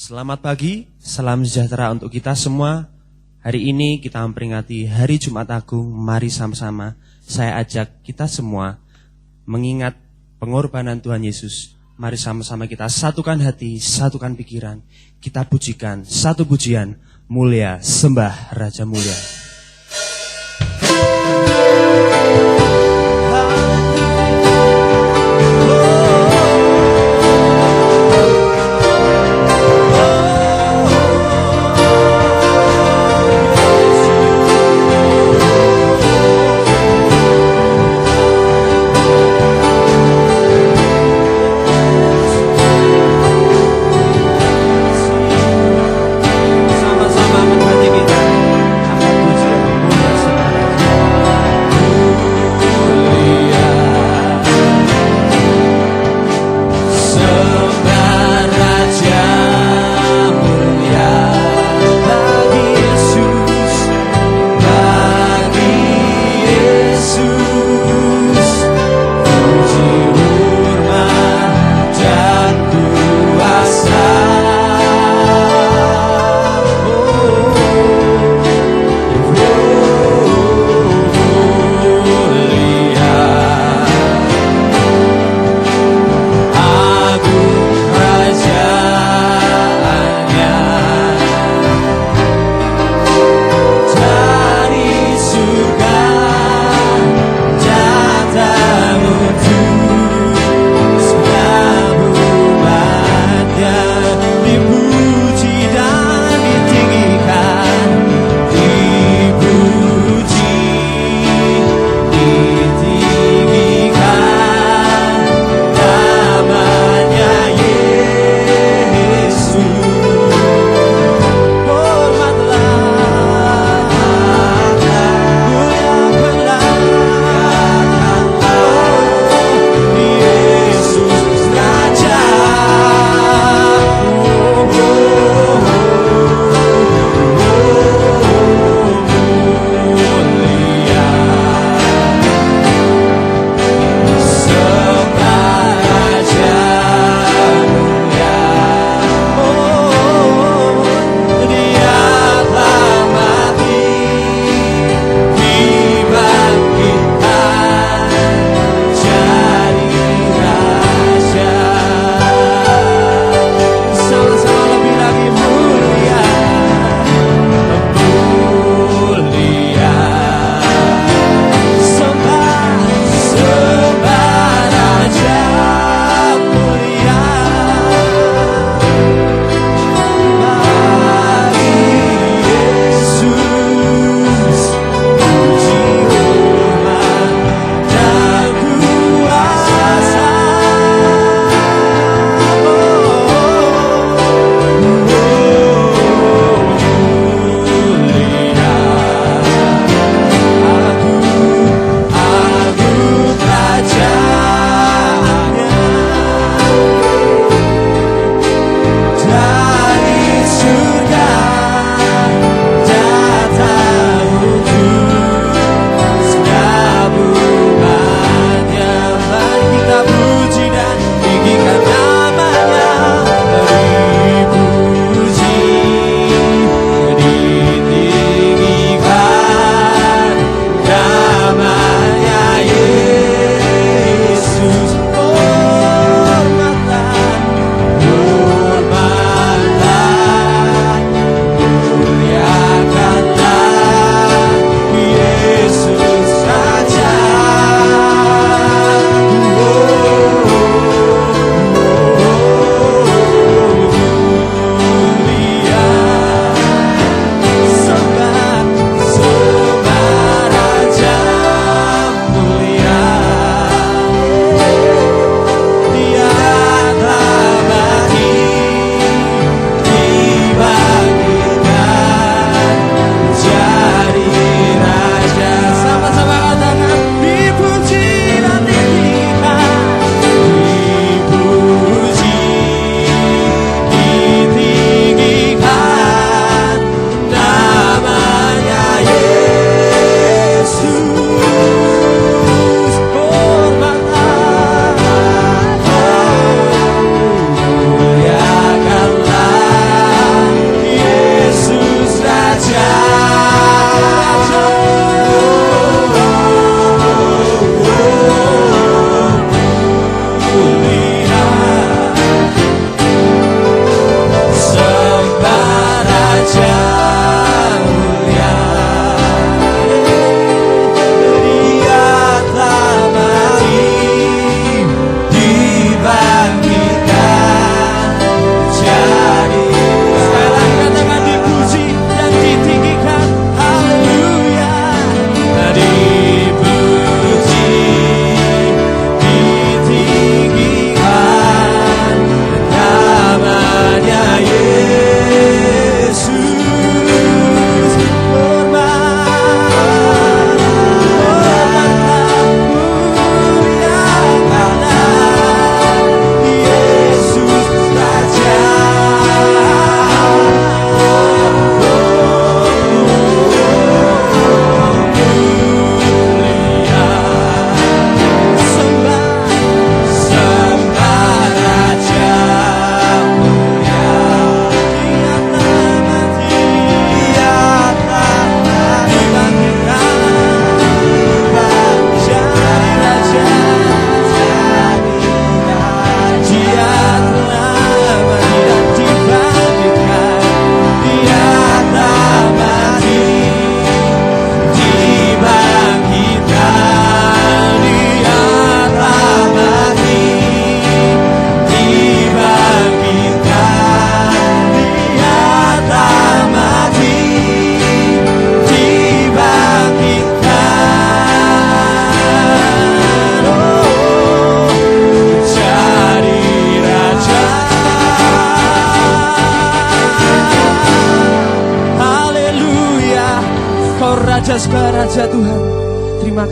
Selamat pagi, salam sejahtera untuk kita semua. Hari ini kita memperingati Hari Jumat Agung. Mari sama-sama saya ajak kita semua mengingat pengorbanan Tuhan Yesus. Mari sama-sama kita satukan hati, satukan pikiran. Kita pujikan satu pujian, mulia, sembah Raja Mulia. Sama-sama hati kita akan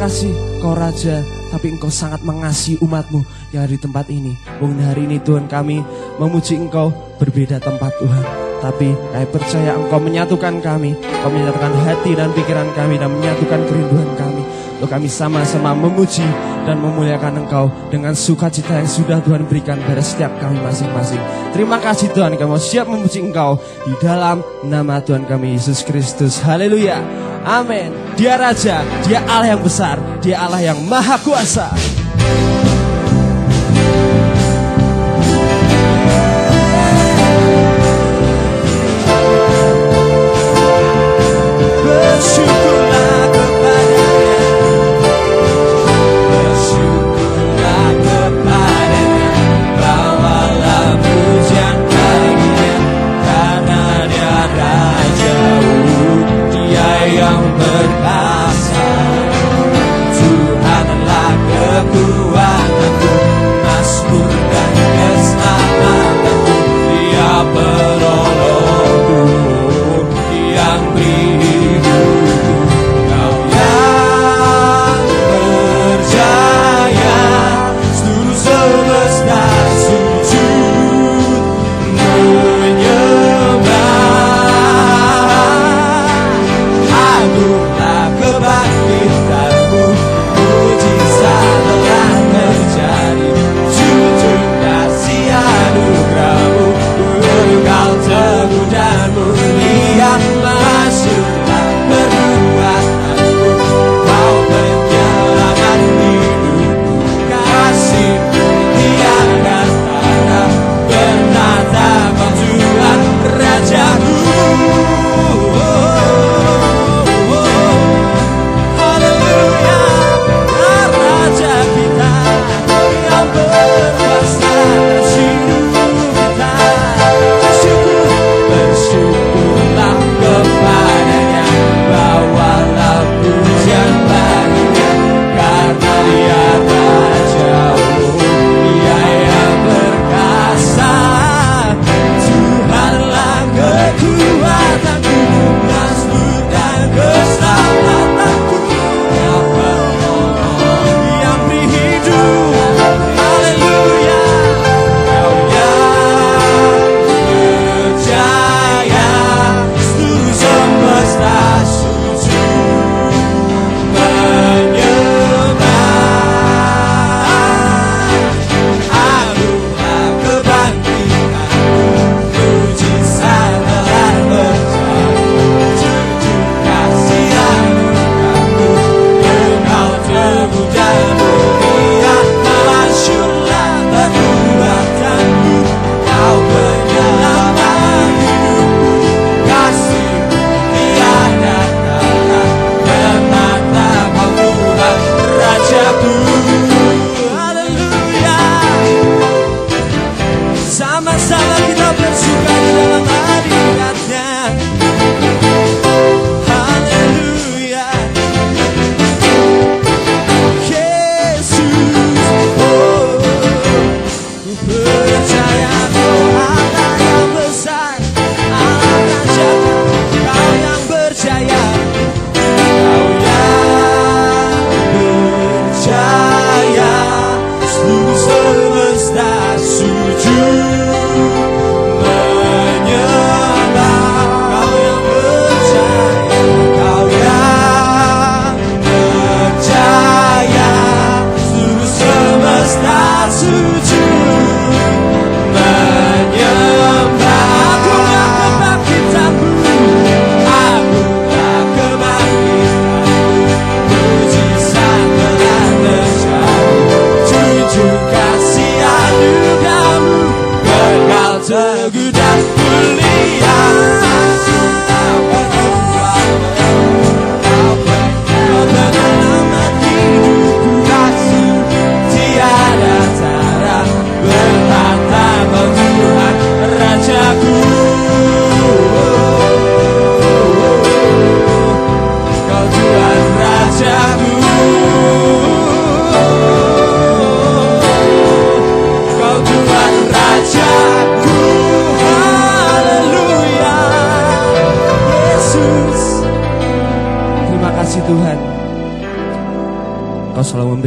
kasih Kau Raja, tapi Engkau sangat mengasihi umat-Mu yang ada di tempat ini. Mungkin hari ini Tuhan kami memuji Engkau berbeda tempat Tuhan, tapi kami percaya Engkau menyatukan kami, Engkau menyatukan hati dan pikiran kami, dan menyatukan kerinduan kami. Untuk kami sama-sama memuji dan memuliakan Engkau dengan sukacita yang sudah Tuhan berikan pada setiap kami masing-masing. Terima kasih Tuhan, kami mau siap memuji Engkau di dalam nama Tuhan kami Yesus Kristus. Haleluya. Amin. Dia Raja, Dia Allah yang besar, Dia Allah yang maha kuasa. Bersyukurlah kepadanya, bersyukurlah kepadanya, bawalah pujian baginya, karena Dia Raja, Dia yang berkuasa. Tuhan adalah kekuatanku, mazmur dan keselamatanku, Dia penolongku yang beri hidupku.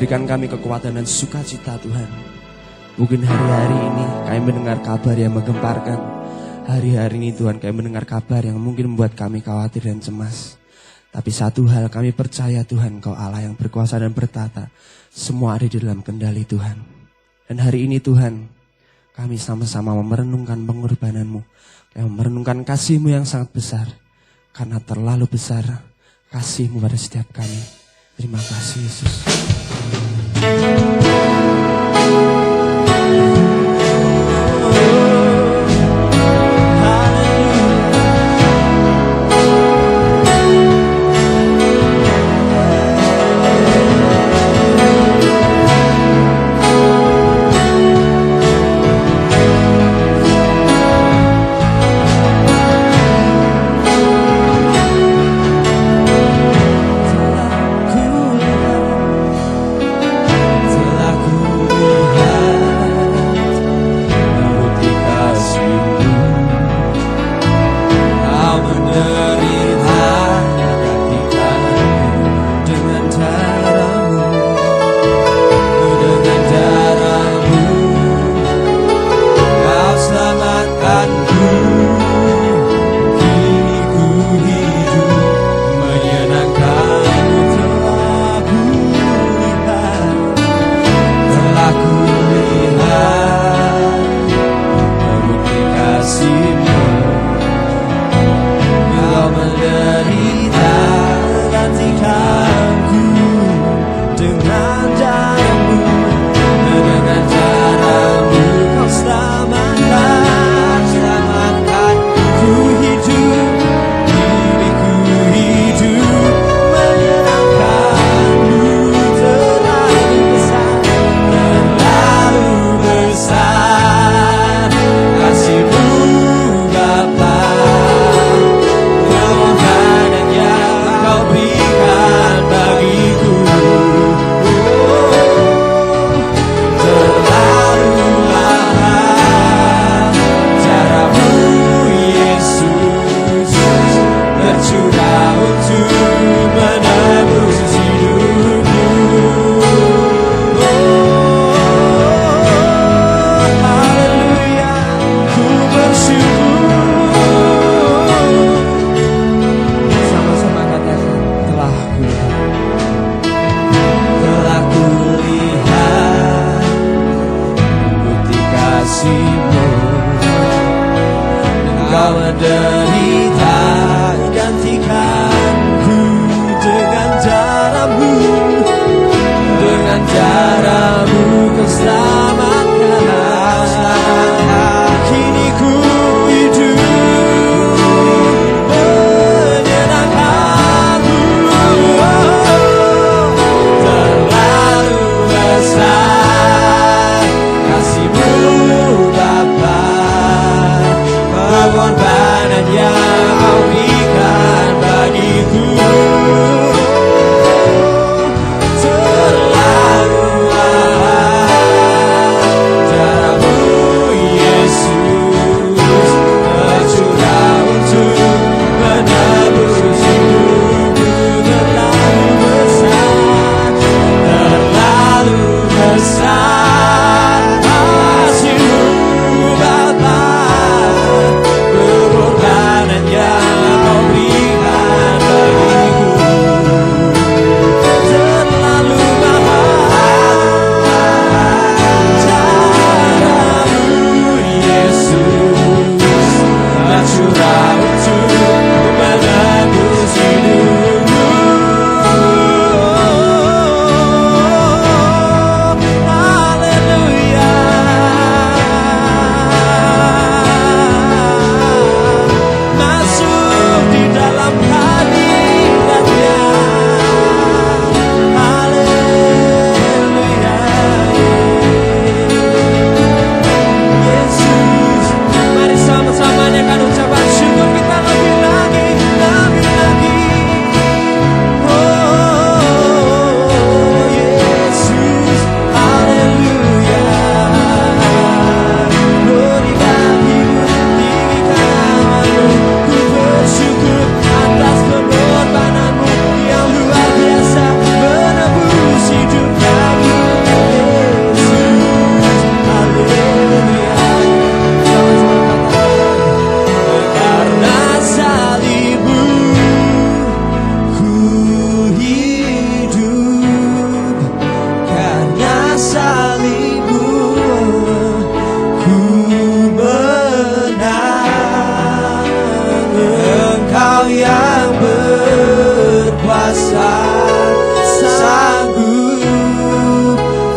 berikan kami kekuatan dan sukacita Tuhan. Mungkin hari-hari ini kami mendengar kabar yang menggemparkan. Hari-hari ini Tuhan kami mendengar kabar yang mungkin membuat kami khawatir dan cemas. Tapi satu hal kami percaya Tuhan, Kau Allah yang berkuasa dan bertata. Semua ada di dalam kendali Tuhan. Dan hari ini Tuhan, kami sama-sama merenungkan pengorbanan-Mu. Kami merenungkan kasih-Mu yang sangat besar. Karena terlalu besar kasih-Mu pada setiap kami. Terima kasih Yesus.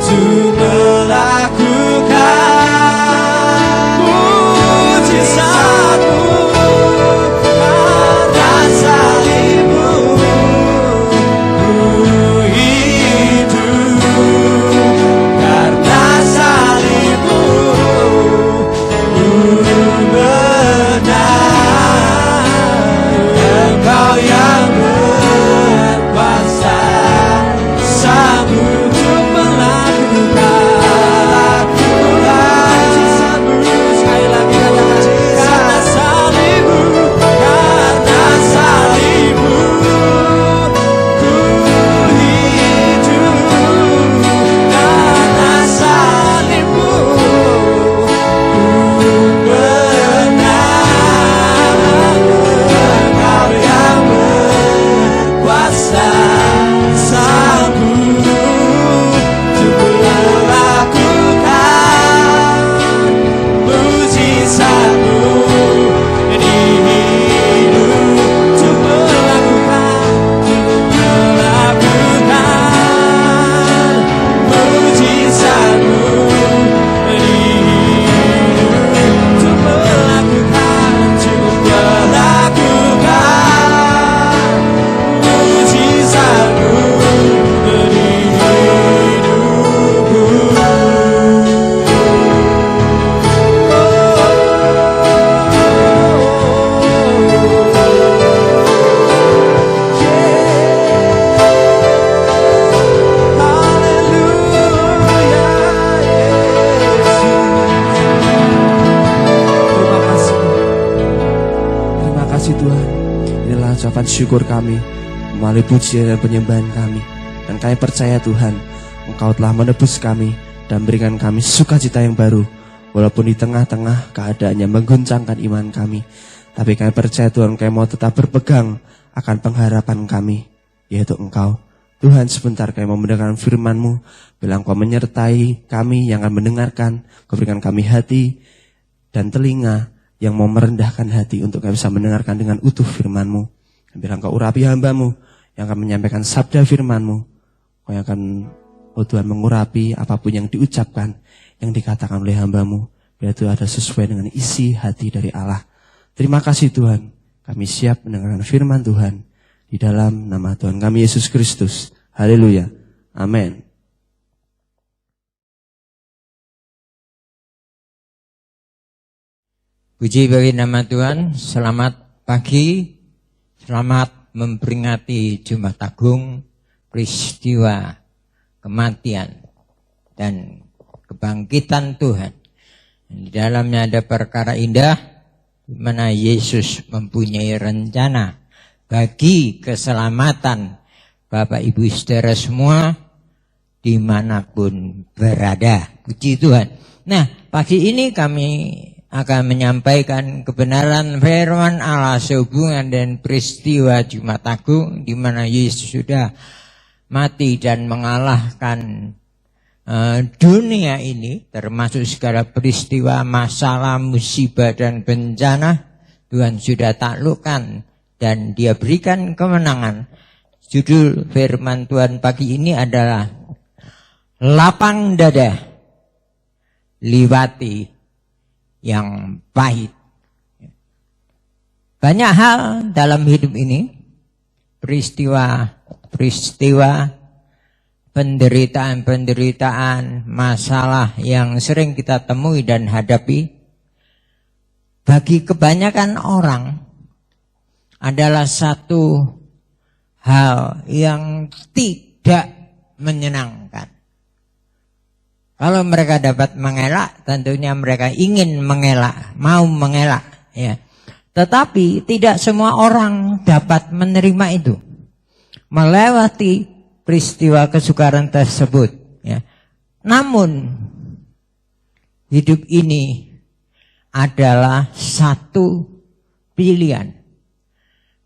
untuk melakukan mujizat-Mu. Karena salib-Mu ku hidup, karena salib-Mu ku menang. Engkau yang berkuasa, sanggup untuk melakukan mujizat-Mu. Sekali lagi katakan, karena salib-Mu, karena salib-Mu ku hidup, karena salib-Mu ku menang. Engkau yang berkuasa, sanggup untuk melakukan mujizat-Mu di hidup, untuk melakukan mujizat-Mu di hidup, untuk melakukan mujizat-Mu di hidupku. Terima kasih Tuhan. Inilah ucapan syukur kami, melalui pujian dan penyembahan kami. Dan kami percaya Tuhan, Engkau telah menebus kami dan berikan kami sukacita yang baru. Walaupun di tengah-tengah keadaan yang mengguncangkan iman kami, tapi kami percaya Tuhan, kami mau tetap berpegang akan pengharapan kami, yaitu Engkau. Tuhan, sebentar kami mau mendengarkan firman-Mu. Bila Engkau menyertai kami yang akan mendengarkan, Kau berikan kami hati dan telinga yang mau merendahkan hati untuk kami bisa mendengarkan dengan utuh firman-Mu. Bila Engkau urapi hamba-Mu yang akan menyampaikan sabda firman-Mu, Kau yang akan, oh Tuhan, mengurapi apapun yang diucapkan, yang dikatakan oleh hamba-Mu, bila itu ada sesuai dengan isi hati dari Allah. Terima kasih Tuhan, kami siap mendengarkan firman Tuhan di dalam nama Tuhan kami Yesus Kristus. Haleluya. Amin. Puji bagi nama Tuhan. Selamat pagi, selamat memperingati Jumat Agung, peristiwa kematian dan kebangkitan Tuhan. Di dalamnya ada perkara indah, di mana Yesus mempunyai rencana bagi keselamatan Bapak Ibu Saudara semua dimanapun berada. Puji Tuhan. Nah, pagi ini kami akan menyampaikan kebenaran firman Allah sehubungan dengan peristiwa Jumat Agung, di mana Yesus sudah mati dan mengalahkan dunia ini, termasuk segala peristiwa, masalah, musibah dan bencana. Tuhan sudah taklukkan dan Dia berikan kemenangan. Judul firman Tuhan pagi ini adalah lapang dada, liwati yang pahit. Banyak hal dalam hidup ini, peristiwa, penderitaan, masalah yang sering kita temui dan hadapi, bagi kebanyakan orang adalah satu hal yang tidak menyenangkan. Kalau mereka dapat mengelak, tentunya mereka ingin mengelak, mau mengelak, ya. Tetapi tidak semua orang dapat menerima itu, melewati peristiwa kesukaran tersebut, ya. Namun hidup ini adalah satu pilihan.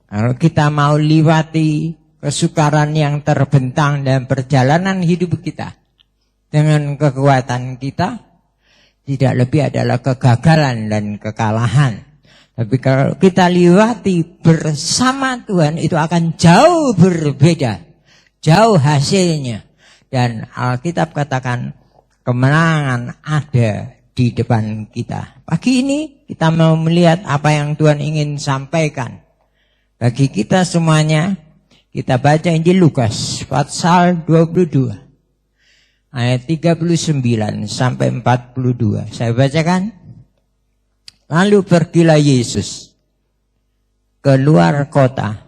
Kalau kita mau lewati kesukaran yang terbentang dalam perjalanan hidup kita dengan kekuatan kita, tidak lebih adalah kegagalan dan kekalahan. Tapi kalau kita lewati bersama Tuhan, itu akan jauh berbeda, jauh hasilnya. Dan Alkitab katakan kemenangan ada di depan kita. Pagi ini kita mau melihat apa yang Tuhan ingin sampaikan bagi kita semuanya. Kita baca Injil Lukas pasal 22 ayat 39 sampai 42. Saya bacakan. Lalu pergilah Yesus keluar kota.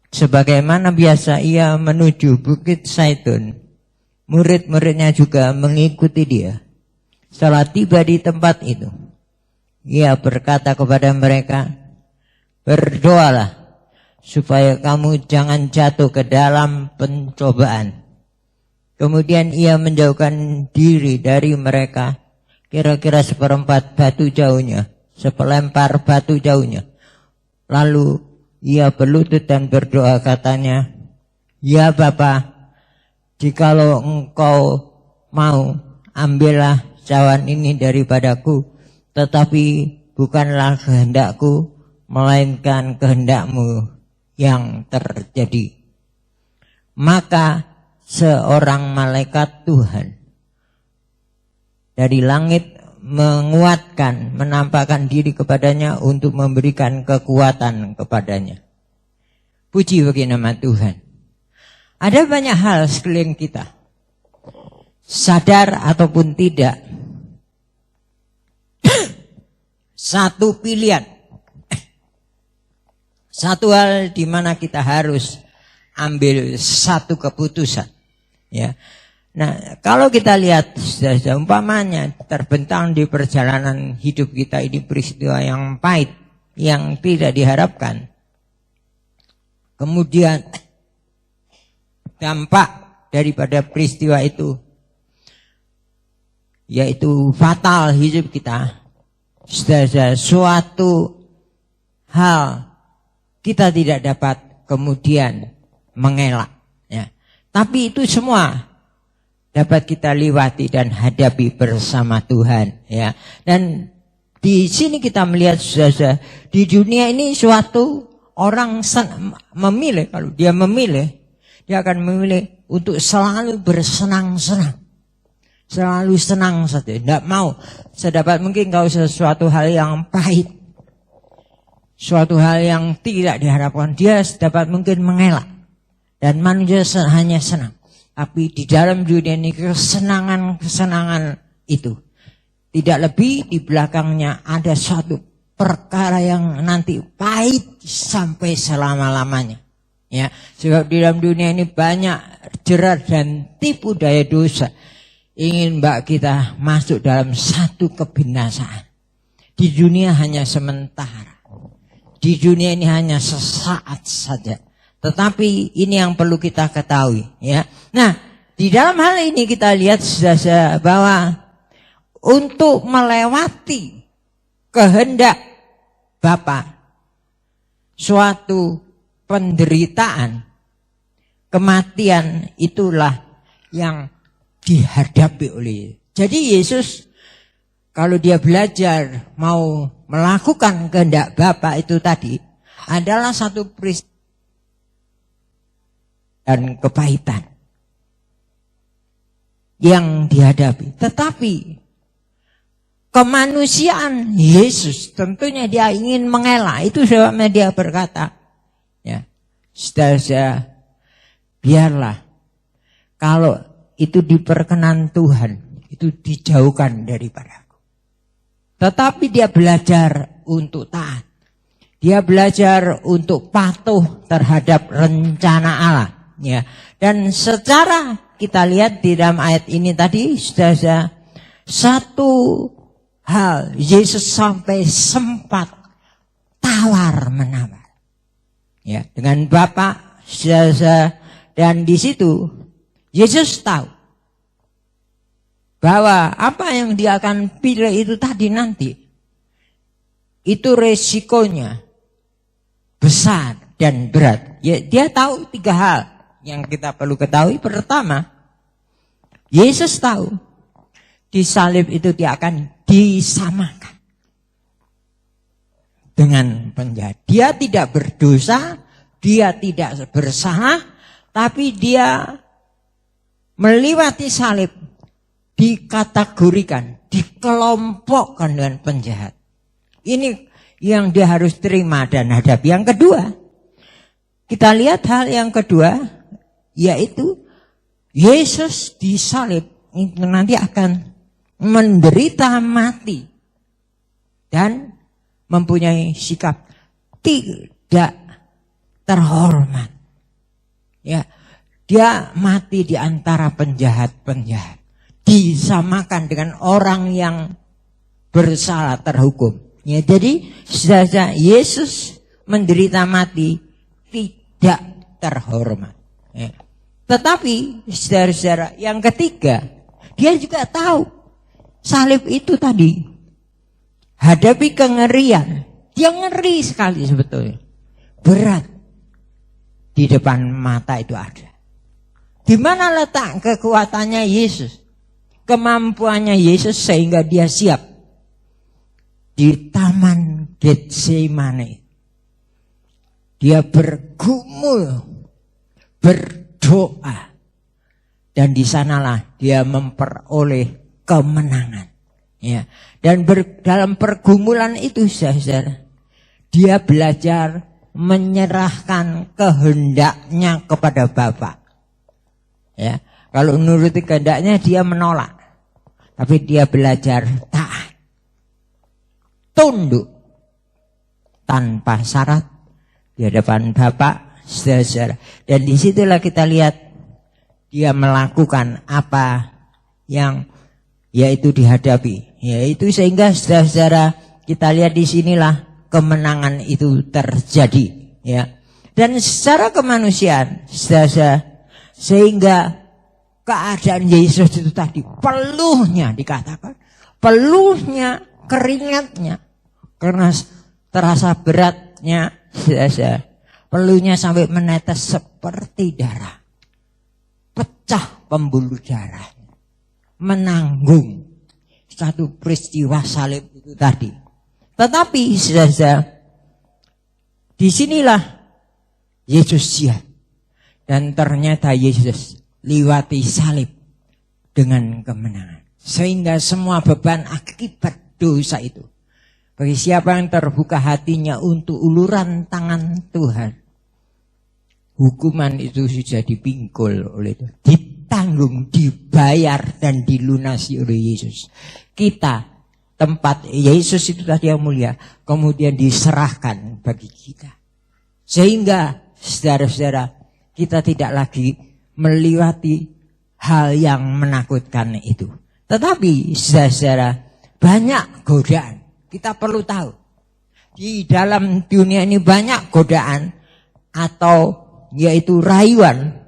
Sebagaimana biasa ia menuju Bukit Zaitun. Murid-muridnya juga mengikuti dia. Setelah tiba di tempat itu, ia berkata kepada mereka, berdoalah supaya kamu jangan jatuh ke dalam pencobaan. Kemudian ia menjauhkan diri dari mereka, kira-kira seperempat batu jauhnya, sepelempar batu jauhnya. Lalu ia berlutut dan berdoa, katanya, ya Bapa, jikalau engkau mau, ambillah cawan ini daripadaku, tetapi bukanlah kehendakku, melainkan kehendakmu yang terjadi. Maka seorang malaikat Tuhan dari langit menguatkan, menampakkan diri kepadanya untuk memberikan kekuatan kepadanya. Puji bagi nama Tuhan. Ada banyak hal sekeliling kita, sadar ataupun tidak, satu pilihan, satu hal di mana kita harus ambil satu keputusan, ya. Nah, kalau kita lihat umpamanya terbentang di perjalanan hidup kita ini peristiwa yang pahit, yang tidak diharapkan. Kemudian dampak daripada peristiwa itu yaitu fatal hidup kita. Suatu hal kita tidak dapat kemudian mengelak, ya. Tapi itu semua dapat kita lewati dan hadapi bersama Tuhan, ya. Dan di sini kita melihat di dunia ini suatu orang memilih, kalau dia memilih, dia akan memilih untuk selalu bersenang-senang, selalu senang saja, tidak mau sedapat mungkin kalau sesuatu hal yang pahit, suatu hal yang tidak diharapkan, dia sedapat mungkin mengelak. Dan manusia hanya senang. Tapi di dalam dunia ini kesenangan-kesenangan itu tidak lebih, di belakangnya ada suatu perkara yang nanti pahit sampai selama-lamanya. Ya, sebab di dalam dunia ini banyak jerat dan tipu daya dosa ingin kita masuk dalam satu kebinasaan. Di dunia hanya sementara. Di dunia ini hanya sesaat saja. Tetapi ini yang perlu kita ketahui, ya. Nah, di dalam hal ini kita lihat bahwa untuk melewati kehendak Bapa, suatu penderitaan, kematian itulah yang dihadapi oleh. Jadi Yesus kalau dia belajar mau melakukan kehendak Bapa itu tadi adalah satu peristiwa dan kepahitan yang dihadapi. Tetapi kemanusiaan Yesus tentunya dia ingin mengelak. Itu sebabnya dia berkata, ya, saudara, biarlah kalau itu diperkenan Tuhan, itu dijauhkan daripadaku. Tetapi dia belajar untuk taat. Dia belajar untuk patuh terhadap rencana Allah. Ya, dan secara kita lihat di dalam ayat ini tadi sudah satu hal, Yesus sampai sempat tawar menawar, ya, dengan Bapa, dan di situ Yesus tahu bahwa apa yang dia akan pilih itu tadi nanti itu resikonya besar dan berat. Ya, dia tahu tiga hal yang kita perlu ketahui. Pertama, Yesus tahu di salib itu dia akan disamakan dengan penjahat. Dia tidak berdosa, dia tidak bersalah, tapi dia melewati salib dikategorikan, dikelompokkan dengan penjahat. Ini yang dia harus terima dan hadapi. Yang kedua, kita lihat hal yang kedua, yaitu Yesus disalib itu nanti akan menderita mati dan mempunyai sikap tidak terhormat. Ya, dia mati di antara penjahat-penjahat, disamakan dengan orang yang bersalah terhukum. Ya, jadi saudara, Yesus menderita mati tidak terhormat. Ya. Tetapi saudara-saudara, yang ketiga, dia juga tahu salib itu tadi hadapi kengerian. Dia ngeri sekali sebetulnya. Berat. Di depan mata itu ada. Di mana letak kekuatannya Yesus? Kemampuannya Yesus sehingga dia siap. Di Taman Getsemane. Dia bergumul, berdoa. Dan di sanalah dia memperoleh kemenangan. Ya. Dan dalam pergumulan itu saudara, dia belajar menyerahkan kehendaknya kepada Bapa. Ya, kalau menuruti kehendaknya dia menolak, tapi dia belajar taat, tunduk tanpa syarat di hadapan Bapa, saudara. Dan disitulah kita lihat dia melakukan apa yang yaitu dihadapi, yaitu sehingga saudara kita lihat di sinilah kemenangan itu terjadi, ya. Dan secara kemanusiaan, sehingga keadaan Yesus itu tadi peluhnya dikatakan, peluhnya keringatnya, karena terasa beratnya, peluhnya sampai menetes seperti darah, pecah pembuluh darah, menanggung satu peristiwa salib itu tadi. Tetapi saudara, disinilah Yesus siap. Dan ternyata Yesus lewati salib dengan kemenangan. Sehingga semua beban akibat dosa itu, bagi siapa yang terbuka hatinya untuk uluran tangan Tuhan, hukuman itu sudah dipikul oleh Tuhan. Ditanggung, dibayar dan dilunasi oleh Yesus. Kita tempat Yesus itu tadi yang mulia, kemudian diserahkan bagi kita. Sehingga saudara-saudara, kita tidak lagi melewati hal yang menakutkan itu. Tetapi saudara-saudara, banyak godaan. Kita perlu tahu, di dalam dunia ini banyak godaan atau yaitu rayuan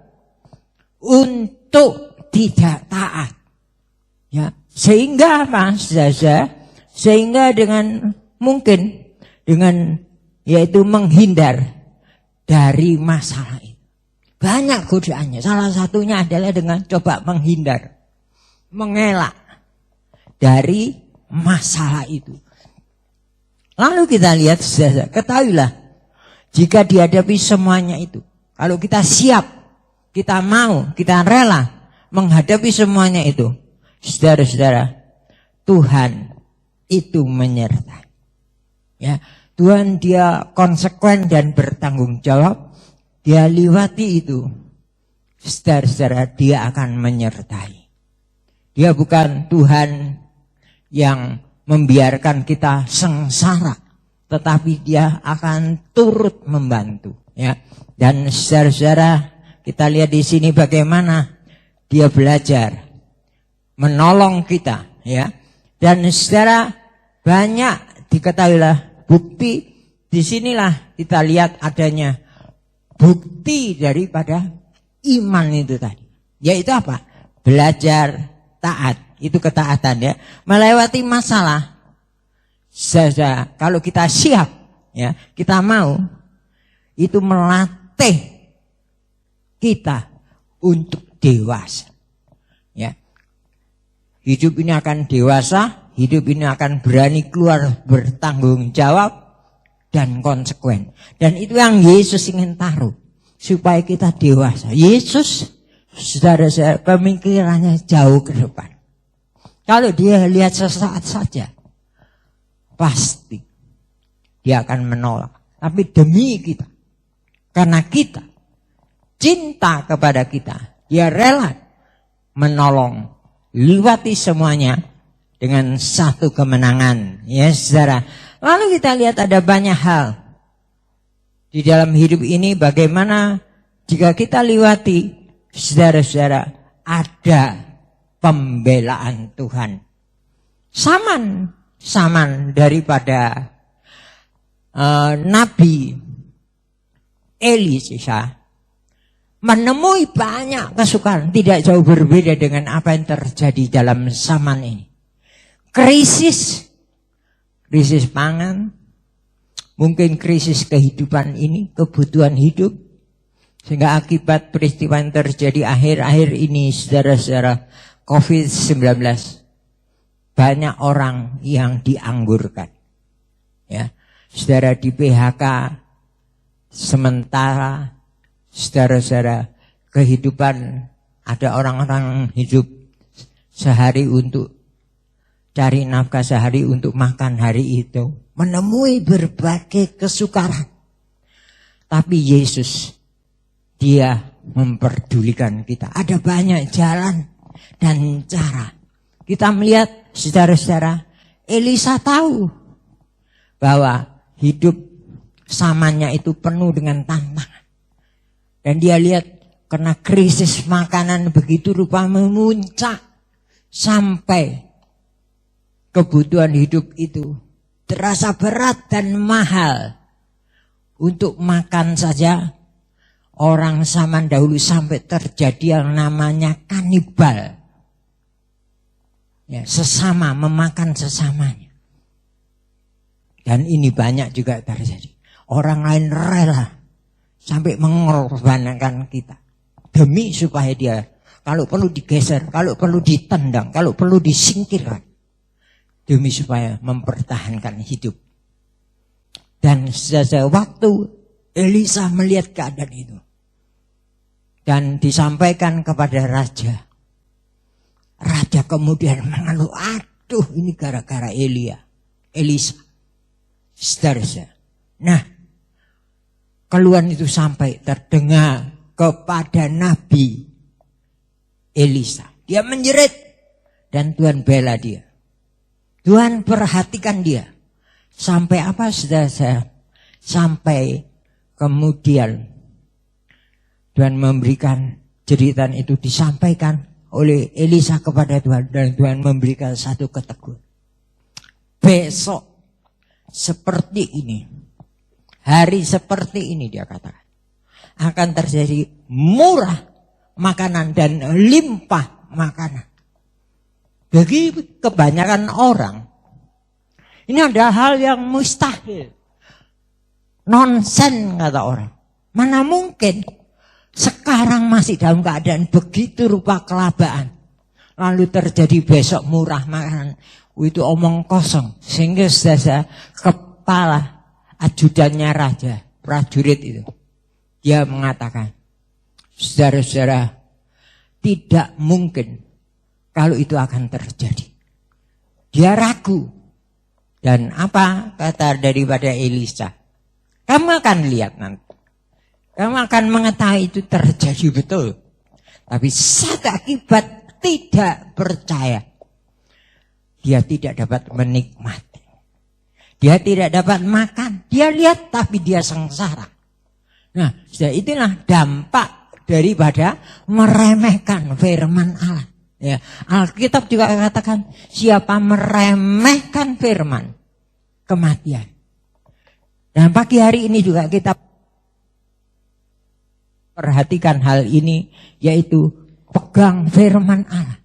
untuk tidak taat. Ya, sehingga apa saudara? Sehingga dengan mungkin dengan yaitu menghindar dari masalah itu. Banyak godaannya. Salah satunya adalah dengan coba menghindar, mengelak dari masalah itu. Lalu kita lihat, ketahuilah, jika dihadapi semuanya itu, kalau kita siap, kita mau, kita rela menghadapi semuanya itu, saudara-saudara, Tuhan itu menyertai. Ya, Tuhan dia konsekuen dan bertanggung jawab. Dia lewati itu, saudara-saudara, dia akan menyertai. Dia bukan Tuhan yang membiarkan kita sengsara, tetapi dia akan turut membantu. Ya, dan saudara-saudara, kita lihat di sini bagaimana dia belajar menolong kita. Ya, dan saudara, banyak diketahuilah bukti. Disinilah kita lihat adanya bukti daripada iman itu tadi. Yaitu apa? Belajar taat. Itu ketaatan, ya. Melewati masalah. Saja kalau kita siap, ya, kita mau, itu melatih kita untuk dewasa. Ya. Hidup ini akan dewasa. Hidup ini akan berani keluar bertanggung jawab dan konsekuen. Dan itu yang Yesus ingin taruh. Supaya kita dewasa. Yesus saudara-saudara, pemikirannya jauh ke depan. Kalau dia lihat sesaat saja, pasti dia akan menolak. Tapi demi kita, karena kita cinta kepada kita, dia rela menolong, lewati semuanya dengan satu kemenangan. Ya saudara. Lalu kita lihat ada banyak hal di dalam hidup ini, bagaimana jika kita lewati, saudara-saudara, ada pembelaan Tuhan. Saman daripada Nabi Elisa menemui banyak kesukaran, tidak jauh berbeda dengan apa yang terjadi dalam zaman ini. Krisis pangan, mungkin krisis kehidupan ini, kebutuhan hidup, sehingga akibat peristiwa yang terjadi akhir-akhir ini, saudara-saudara, COVID-19, banyak orang yang dianggurkan. Ya, saudara, di PHK sementara, saudara-saudara, kehidupan, ada orang-orang hidup sehari untuk cari nafkah, sehari untuk makan hari itu, menemui berbagai kesukaran. Tapi Yesus, dia memperdulikan kita. Ada banyak jalan dan cara. Kita melihat, saudara-saudara, Elisa tahu bahwa hidup zamannya itu penuh dengan tantangan. Dan dia lihat karena krisis makanan begitu rupa memuncak sampai kebutuhan hidup itu terasa berat dan mahal. Untuk makan saja orang zaman dahulu sampai terjadi yang namanya kanibal. Ya, sesama memakan sesamanya. Dan ini banyak juga terjadi. Orang lain rela sampai mengorbankan kita demi supaya dia, kalau perlu digeser, kalau perlu ditendang, kalau perlu disingkirkan, demi supaya mempertahankan hidup. Dan sejak waktu Elisa melihat keadaan itu dan disampaikan kepada raja, raja kemudian mengeluh, aduh ini gara-gara Elisa. Saudara. Nah, keluhan itu sampai terdengar kepada Nabi Elisa. Dia menjerit dan Tuhan bela dia. Tuhan perhatikan dia. Sampai apa, saudara? Sampai kemudian Tuhan memberikan jeritan itu disampaikan oleh Elisa kepada Tuhan. Dan Tuhan memberikan satu keteguhan. Besok seperti ini, hari seperti ini, dia katakan, akan terjadi murah makanan dan limpah makanan. Bagi kebanyakan orang, ini ada hal yang mustahil. Nonsen, kata orang. Mana mungkin sekarang masih dalam keadaan begitu rupa kelabaan, lalu terjadi besok murah makanan. Itu omong kosong. Sehingga saja kepala ajudannya raja, prajurit itu, dia mengatakan, saudara-saudara, tidak mungkin kalau itu akan terjadi. Dia ragu. Dan apa kata daripada Elisa? Kamu akan lihat nanti. Kamu akan mengetahui itu terjadi betul. Tapi saat akibat tidak percaya, dia tidak dapat menikmati. Dia tidak dapat makan. Dia lihat tapi dia sengsara. Nah, itulah dampak daripada meremehkan firman Allah. Ya, Alkitab juga katakan, siapa meremehkan firman, kematian. Dan pagi hari ini juga kita perhatikan hal ini, yaitu pegang firman Allah.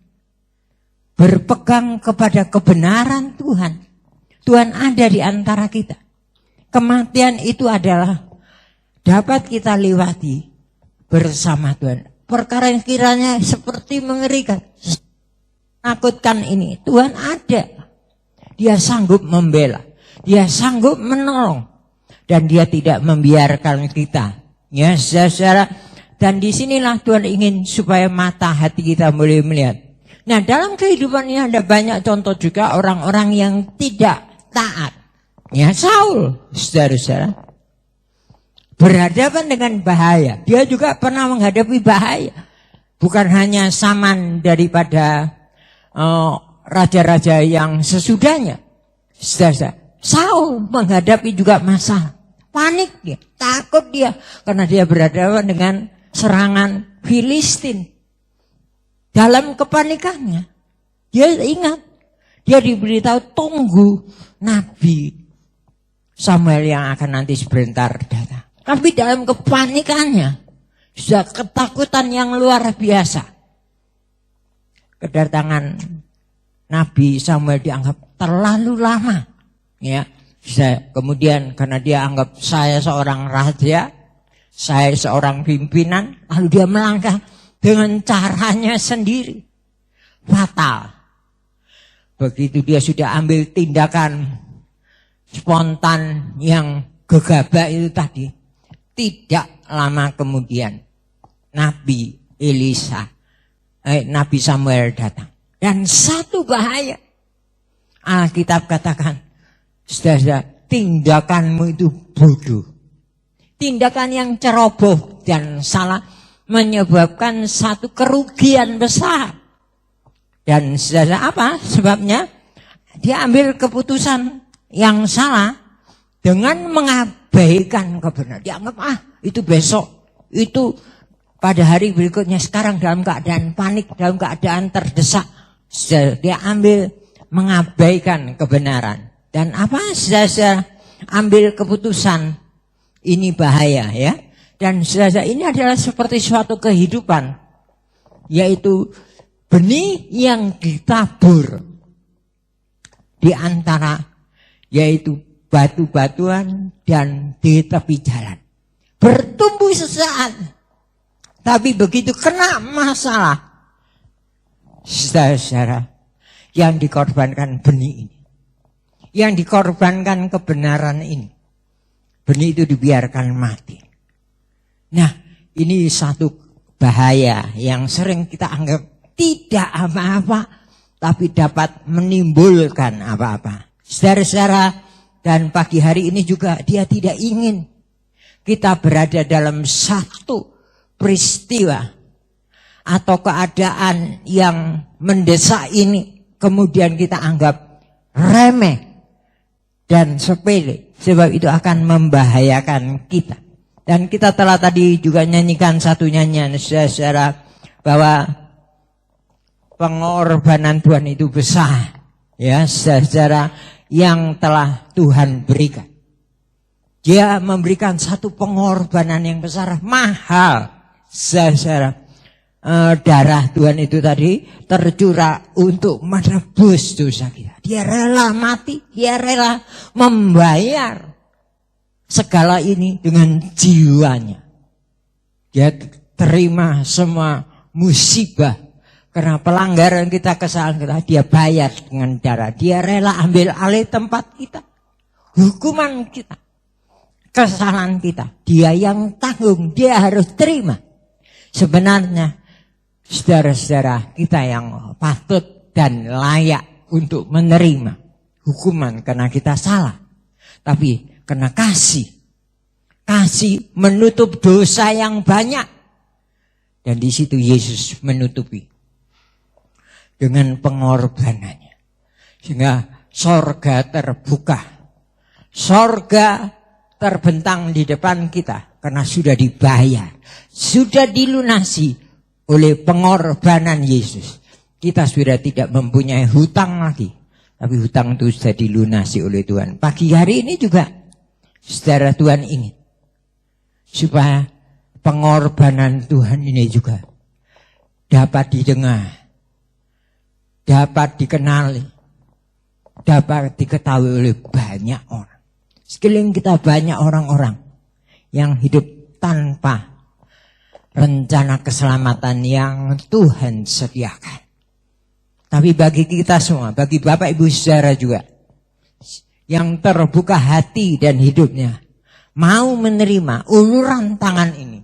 Berpegang kepada kebenaran Tuhan. Tuhan ada di antara kita. Kematian itu adalah dapat kita lewati bersama Tuhan. Perkara yang kiranya seperti mengerikan, menakutkan ini, Tuhan ada. Dia sanggup membela, dia sanggup menolong, dan dia tidak membiarkan kita. Ya, saudara, Dan disinilah Tuhan ingin supaya mata hati kita boleh melihat. Nah, dalam kehidupan ini ada banyak contoh juga orang-orang yang tidak taat. Ya, Saul, saudara-saudara, berhadapan dengan bahaya. Dia juga pernah menghadapi bahaya. Bukan hanya zaman daripada raja-raja yang sesudahnya. Saudara-saudara, Saul menghadapi juga masalah. Panik dia, takut dia. Karena dia berhadapan dengan serangan Filistin. Dalam kepanikannya, dia ingat. Dia diberitahu tunggu Nabi Samuel yang akan nanti sebentar datang. Tapi dalam kepanikannya, sudah ketakutan yang luar biasa. Kedatangan Nabi Samuel dianggap terlalu lama. Ya, kemudian karena dia anggap saya seorang raja, saya seorang pimpinan, lalu dia melangkah dengan caranya sendiri. Fatal. Begitu dia sudah ambil tindakan spontan yang gegabah itu tadi, tidak lama kemudian Nabi Samuel datang. Dan satu bahaya, Alkitab katakan, saudara, tindakanmu itu bodoh. Tindakan yang ceroboh dan salah menyebabkan satu kerugian besar. Dan saudara, apa sebabnya? Dia ambil keputusan yang salah dengan mengabaikan kebenaran. Dia anggap itu besok, itu pada hari berikutnya. Sekarang dalam keadaan panik, dalam keadaan terdesak, dia ambil mengabaikan kebenaran. Dan apa saudara, ambil keputusan, ini bahaya ya. Dan saudara, ini adalah seperti suatu kehidupan, yaitu benih yang ditabur di antara, yaitu batu-batuan dan di tepi jalan. Bertumbuh sesaat, tapi begitu kena masalah, saudara, yang dikorbankan benih ini, yang dikorbankan kebenaran ini, benih itu dibiarkan mati. Nah, ini satu bahaya yang sering kita anggap tidak apa-apa, tapi dapat menimbulkan apa-apa. Saudara-saudara, dan pagi hari ini juga dia tidak ingin kita berada dalam satu peristiwa atau keadaan yang mendesak ini, kemudian kita anggap remeh dan sepele, sebab itu akan membahayakan kita. Dan kita telah tadi juga nyanyikan satu nyanyian, saudara, bahwa pengorbanan Tuhan itu besar, ya, saudara, yang telah Tuhan berikan. Dia memberikan satu pengorbanan yang besar, mahal, saudara. Darah Tuhan itu tadi tercurah untuk menebus dosa kita. Dia rela mati, dia rela membayar segala ini dengan jiwanya. Dia terima semua musibah karena pelanggaran kita, kesalahan kita, dia bayar dengan darah. Dia rela ambil alih tempat kita, hukuman kita, kesalahan kita. Dia yang tanggung, dia harus terima. Sebenarnya saudara-saudara, kita yang patut dan layak untuk menerima hukuman karena kita salah. Tapi karena kasih menutup dosa yang banyak. Dan di situ Yesus menutupi dengan pengorbanannya. Sehingga sorga terbuka. Sorga terbentang di depan kita karena sudah dibayar. Sudah dilunasi oleh pengorbanan Yesus. Kita sudah tidak mempunyai hutang lagi. Tapi hutang itu sudah dilunasi oleh Tuhan. Pagi hari ini juga, saudara, Tuhan ingin supaya pengorbanan Tuhan ini juga dapat didengar, dapat dikenali, dapat diketahui oleh banyak orang. Sekeliling kita banyak orang-orang yang hidup tanpa rencana keselamatan yang Tuhan sediakan. Tapi bagi kita semua, bagi Bapak Ibu Saudara juga, yang terbuka hati dan hidupnya, mau menerima uluran tangan ini,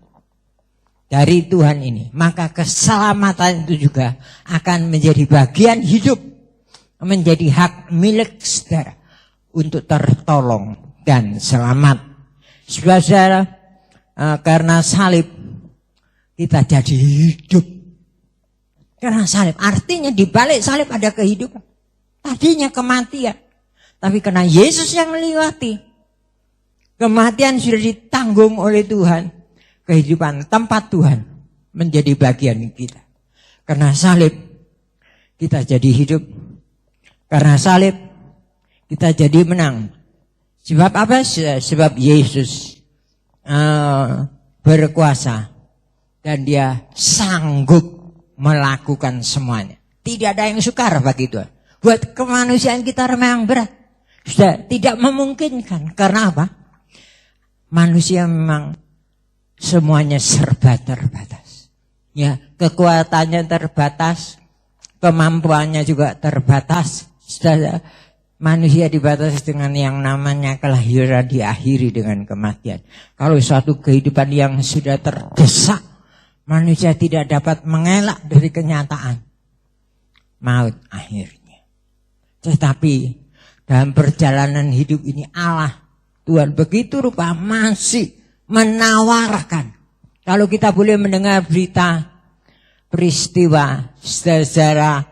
dari Tuhan ini, maka keselamatan itu juga akan menjadi bagian hidup, menjadi hak milik saudara untuk tertolong dan selamat. Saudara, karena salib kita jadi hidup. Karena salib, artinya di balik salib ada kehidupan. Tadinya kematian, tapi karena Yesus yang melewati kematian sudah ditanggung oleh Tuhan, kehidupan tempat Tuhan menjadi bagian kita. Karena salib kita jadi hidup. Karena salib kita jadi menang. Sebab apa? Sebab Yesus berkuasa dan dia sanggup melakukan semuanya. Tidak ada yang sukar bagi Tuhan. Buat kemanusiaan kita memang berat. Sudah tidak memungkinkan. Karena apa? Manusia memang semuanya serba terbatas. Ya, kekuatannya terbatas, kemampuannya juga terbatas. Sudah, manusia dibatasi dengan yang namanya kelahiran diakhiri dengan kematian. Kalau suatu kehidupan yang sudah terdesak, manusia tidak dapat mengelak dari kenyataan maut akhirnya. Tetapi dalam perjalanan hidup ini Allah, Tuhan begitu rupa masih menawarkan. Kalau kita boleh mendengar berita peristiwa sejarah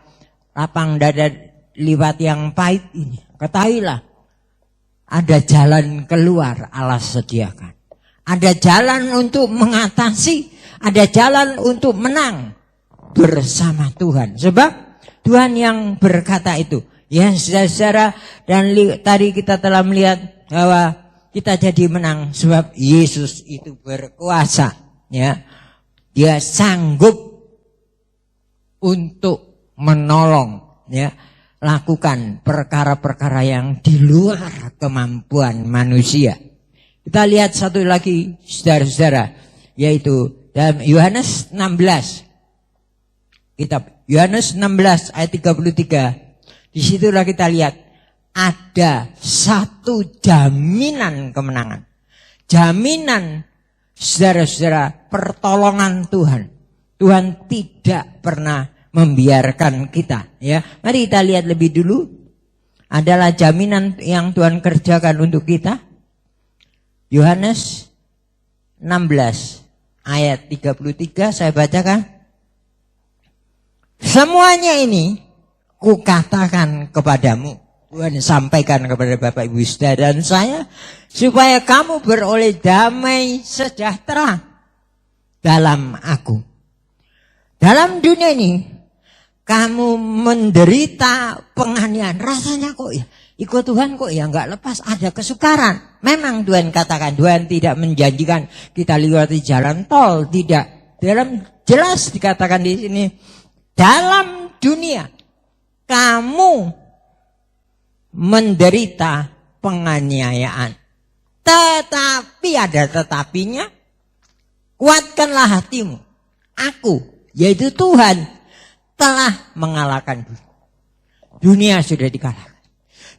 lapang dada liwat yang pahit ini, ketahuilah ada jalan keluar Allah sediakan. Ada jalan untuk mengatasi, ada jalan untuk menang bersama Tuhan. Sebab Tuhan yang berkata itu. Ya, saudara, dan tadi kita telah melihat bahwa kita jadi menang sebab Yesus itu berkuasa, ya. Dia sanggup untuk menolong, ya, lakukan perkara-perkara yang di luar kemampuan manusia. Kita lihat satu lagi, saudara-saudara, yaitu dalam Yohanes 16. Kitab Yohanes 16 ayat 33. Disitulah kita lihat ada satu jaminan kemenangan. Jaminan, saudara-saudara, pertolongan Tuhan. Tuhan tidak pernah membiarkan kita, ya. Mari kita lihat lebih dulu. Adalah jaminan yang Tuhan kerjakan untuk kita. Yohanes 16 ayat 33 saya bacakan. Semuanya ini kukatakan kepadamu, Tuhan sampaikan kepada Bapak Ibu Saudara dan saya, supaya kamu beroleh damai sejahtera dalam aku. Dalam dunia ini kamu menderita penganiayaan. Rasanya kok ya ikut Tuhan kok ya nggak lepas, ada kesukaran. Memang Tuhan katakan, Tuhan tidak menjanjikan kita lewati jalan tol, tidak. Dalam jelas dikatakan di sini, dalam dunia kamu menderita penganiayaan. Tetapi ada tetapinya, kuatkanlah hatimu. Aku, yaitu Tuhan, telah mengalahkan dunia. Dunia sudah dikalahkan.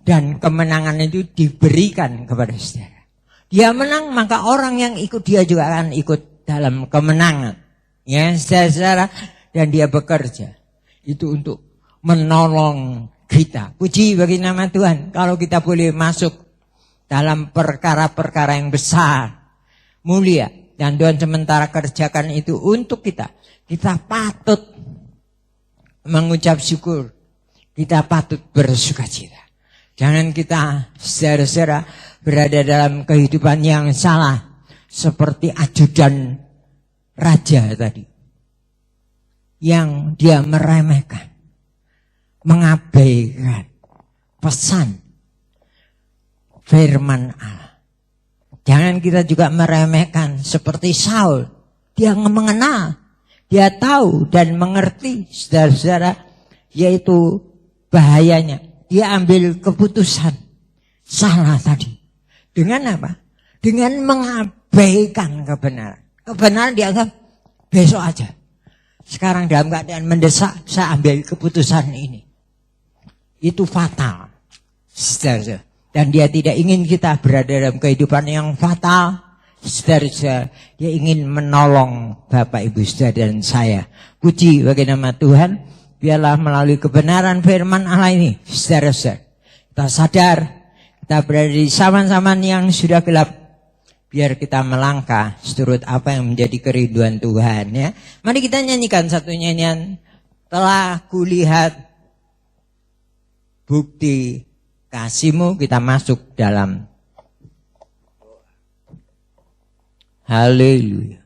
Dan kemenangan itu diberikan kepada saudara. Dia menang, maka orang yang ikut dia juga akan ikut dalam kemenangan. Ya, saudara, dan dia bekerja. Itu untuk menolong kita. Puji bagi nama Tuhan. Kalau kita boleh masuk dalam perkara-perkara yang besar, mulia, dan Tuhan sementara kerjakan itu untuk kita. Kita patut mengucap syukur. Kita patut bersukacita. Jangan kita saudara-saudara berada dalam kehidupan yang salah. Seperti ajudan raja tadi. Yang dia meremehkan. Mengabaikan pesan firman Allah. Jangan kita juga meremehkan seperti Saul. Dia mengenal, dia tahu dan mengerti saudara-saudara, yaitu bahayanya. Dia ambil keputusan salah tadi. Dengan apa? Dengan mengabaikan kebenaran. Kebenaran dianggap besok aja. Sekarang dalam keadaan mendesak, saya ambil keputusan ini. Itu fatal. Dan dia tidak ingin kita berada dalam kehidupan yang fatal. Saudara, dia ingin menolong Bapak Ibu Saudara dan saya. Puji bagi nama Tuhan. Biarlah melalui kebenaran firman Allah ini, saudara, kita sadar kita berada di zaman-zaman yang sudah gelap. Biar kita melangkah seturut apa yang menjadi kerinduan Tuhan, ya. Mari kita nyanyikan satu nyanyian. Telah kulihat bukti kasih-Mu. Kita masuk dalam haleluya.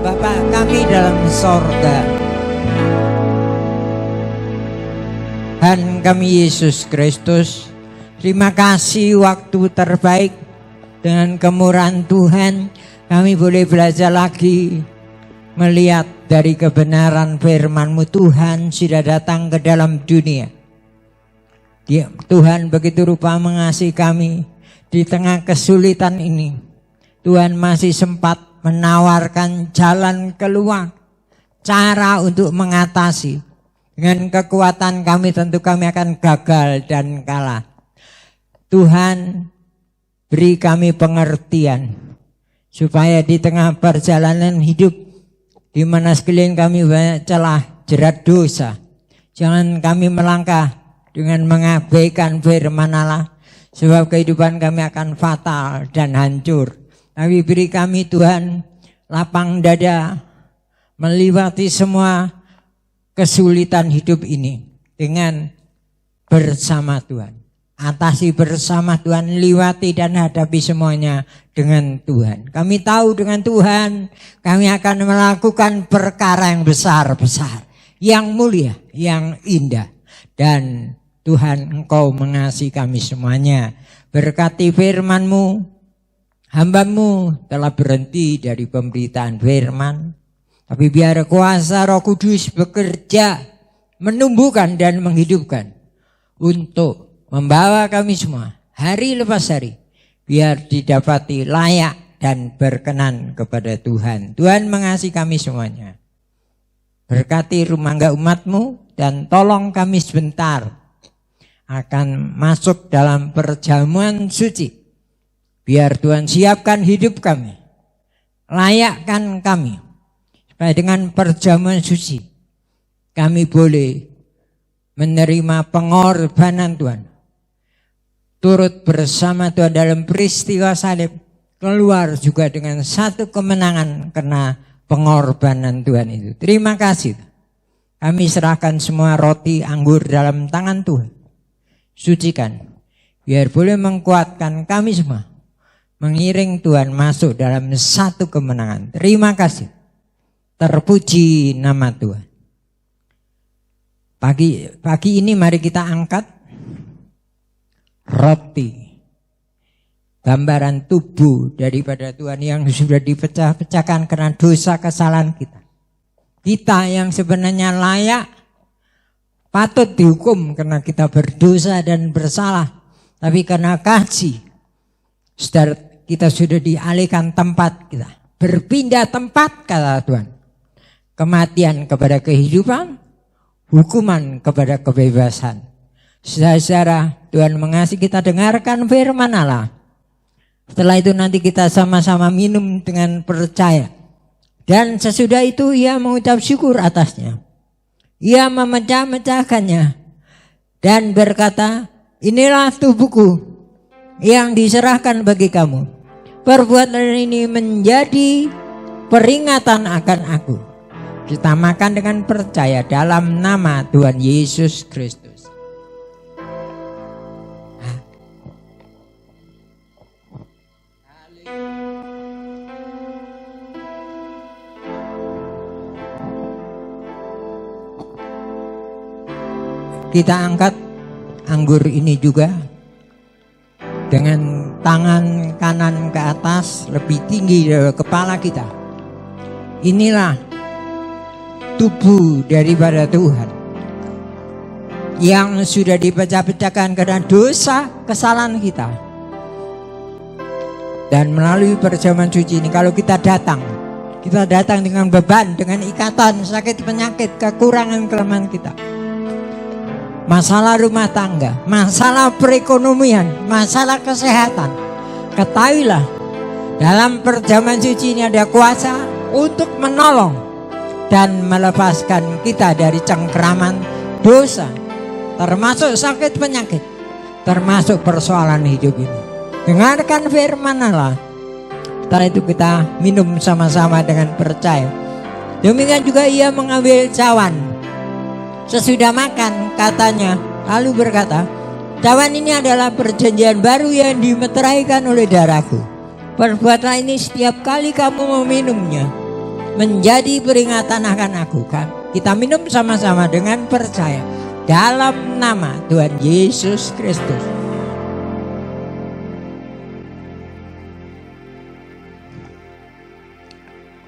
Bapa kami dalam sorga, Tuhan kami Yesus Kristus, terima kasih waktu terbaik. Dengan kemurahan Tuhan kami boleh belajar lagi melihat dari kebenaran firman-Mu. Tuhan sudah datang ke dalam dunia. Tuhan begitu rupa mengasihi kami di tengah kesulitan ini. Tuhan masih sempat menawarkan jalan keluar, cara untuk mengatasi. Dengan kekuatan kami tentu kami akan gagal dan kalah. Tuhan beri kami pengertian supaya di tengah perjalanan hidup di mana sekeliling kami banyak celah jerat dosa, jangan kami melangkah dengan mengabaikan firman Allah, sebab kehidupan kami akan fatal dan hancur. Tapi beri kami Tuhan lapang dada melewati semua kesulitan hidup ini dengan bersama Tuhan. Atasi bersama Tuhan, lewati dan hadapi semuanya dengan Tuhan. Kami tahu dengan Tuhan kami akan melakukan perkara yang besar-besar, yang mulia, yang indah. Dan Tuhan, Engkau mengasihi kami semuanya. Berkati firman-Mu. Hamba-Mu telah berhenti dari pemberitaan firman, tapi biar kuasa Roh Kudus bekerja, menumbuhkan dan menghidupkan untuk membawa kami semua hari lepas hari, biar didapati layak dan berkenan kepada Tuhan. Tuhan mengasihi kami semuanya. Berkati rumah tangga umat-Mu dan tolong kami sebentar akan masuk dalam perjamuan suci. Biar Tuhan siapkan hidup kami, layakkan kami, supaya dengan perjamuan suci kami boleh menerima pengorbanan Tuhan. Turut bersama Tuhan dalam peristiwa salib, keluar juga dengan satu kemenangan karena pengorbanan Tuhan itu. Terima kasih. Kami serahkan semua roti anggur dalam tangan Tuhan. Sucikan, biar boleh menguatkan kami semua. Mengiring Tuhan masuk dalam satu kemenangan. Terima kasih. Terpuji nama Tuhan. Pagi ini mari kita angkat roti, gambaran tubuh daripada Tuhan yang sudah dipecah-pecahkan karena dosa kesalahan kita. Kita yang sebenarnya layak patut dihukum karena kita berdosa dan bersalah. Tapi karena kasih, saudara, kita sudah dialihkan tempat kita. Berpindah tempat, kata Tuhan. Kematian kepada kehidupan, hukuman kepada kebebasan. Saudara, Tuhan mengasihi, kita dengarkan firman Allah. Setelah itu nanti kita sama-sama minum dengan percaya. Dan sesudah itu ia mengucap syukur atasnya. Ia memecah-mecahkannya dan berkata, inilah tubuhku yang diserahkan bagi kamu. Perbuatan ini menjadi peringatan akan aku. Kita makan dengan percaya dalam nama Tuhan Yesus Kristus. Kita angkat anggur ini juga dengan tangan kanan ke atas lebih tinggi dari kepala kita. Inilah tubuh daripada Tuhan yang sudah dipecah-pecahkan karena dosa kesalahan kita. Dan melalui perjamuan suci ini, kalau kita datang dengan beban, dengan ikatan, sakit penyakit, kekurangan kelemahan kita, masalah rumah tangga, masalah perekonomian, masalah kesehatan, ketahuilah dalam perjamuan suci ini ada kuasa untuk menolong dan melepaskan kita dari cengkeraman dosa, termasuk sakit penyakit, termasuk persoalan hidup ini. Dengarkan firman Allah. Setelah itu kita minum sama-sama dengan percaya. Demikian juga ia mengambil cawan. Sesudah makan, katanya, lalu berkata, cawan ini adalah perjanjian baru yang dimeteraikan oleh darahku. Perbuatlah ini setiap kali kamu meminumnya, menjadi peringatan akan aku. Kan? Kita minum sama-sama dengan percaya dalam nama Tuhan Yesus Kristus.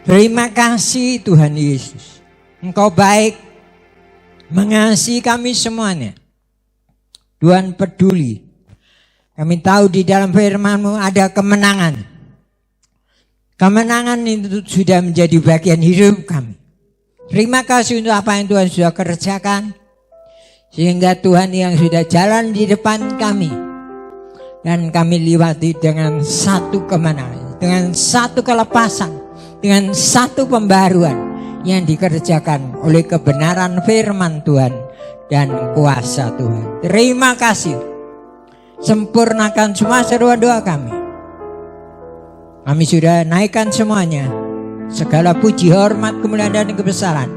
Terima kasih Tuhan Yesus. Engkau baik, mengasihi kami semuanya. Tuhan peduli. Kami tahu di dalam firman-Mu ada kemenangan. Kemenangan itu sudah menjadi bagian hidup kami. Terima kasih untuk apa yang Tuhan sudah kerjakan. Sehingga Tuhan yang sudah jalan di depan kami. Dan kami lewati dengan satu kemenangan. Dengan satu kelepasan. Dengan satu pembaruan yang dikerjakan oleh kebenaran firman Tuhan dan kuasa Tuhan. Terima kasih. Sempurnakan semua seruan doa kami. Kami sudah naikkan semuanya. Segala puji, hormat, kemuliaan dan kebesaran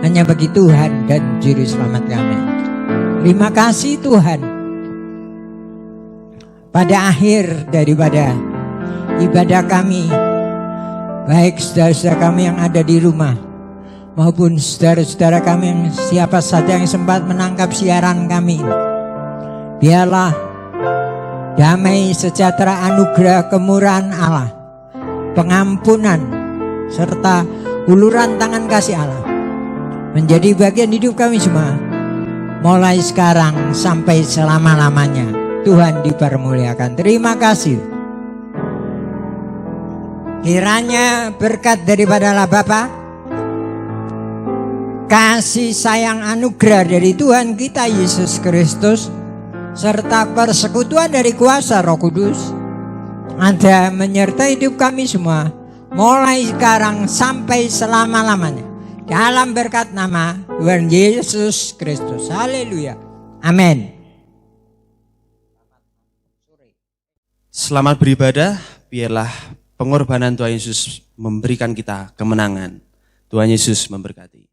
hanya bagi Tuhan dan Juru Selamat kami. Terima kasih Tuhan. Pada akhir daripada ibadah kami, baik saudara-saudara kami yang ada di rumah maupun saudara-saudara kami yang siapa saja yang sempat menangkap siaran kami, biarlah damai, sejahtera, anugerah, kemurahan Allah, pengampunan serta uluran tangan kasih Allah menjadi bagian hidup kami semua mulai sekarang sampai selama-lamanya. Tuhan dipermuliakan. Terima kasih. Kiranya berkat daripada Allah Bapa, kasih sayang anugerah dari Tuhan kita Yesus Kristus, serta persekutuan dari kuasa Roh Kudus ada menyertai hidup kami semua mulai sekarang sampai selama-lamanya, dalam berkat nama Tuhan Yesus Kristus. Haleluya. Amin. Selamat beribadah. Biarlah pengorbanan Tuhan Yesus memberikan kita kemenangan. Tuhan Yesus memberkati.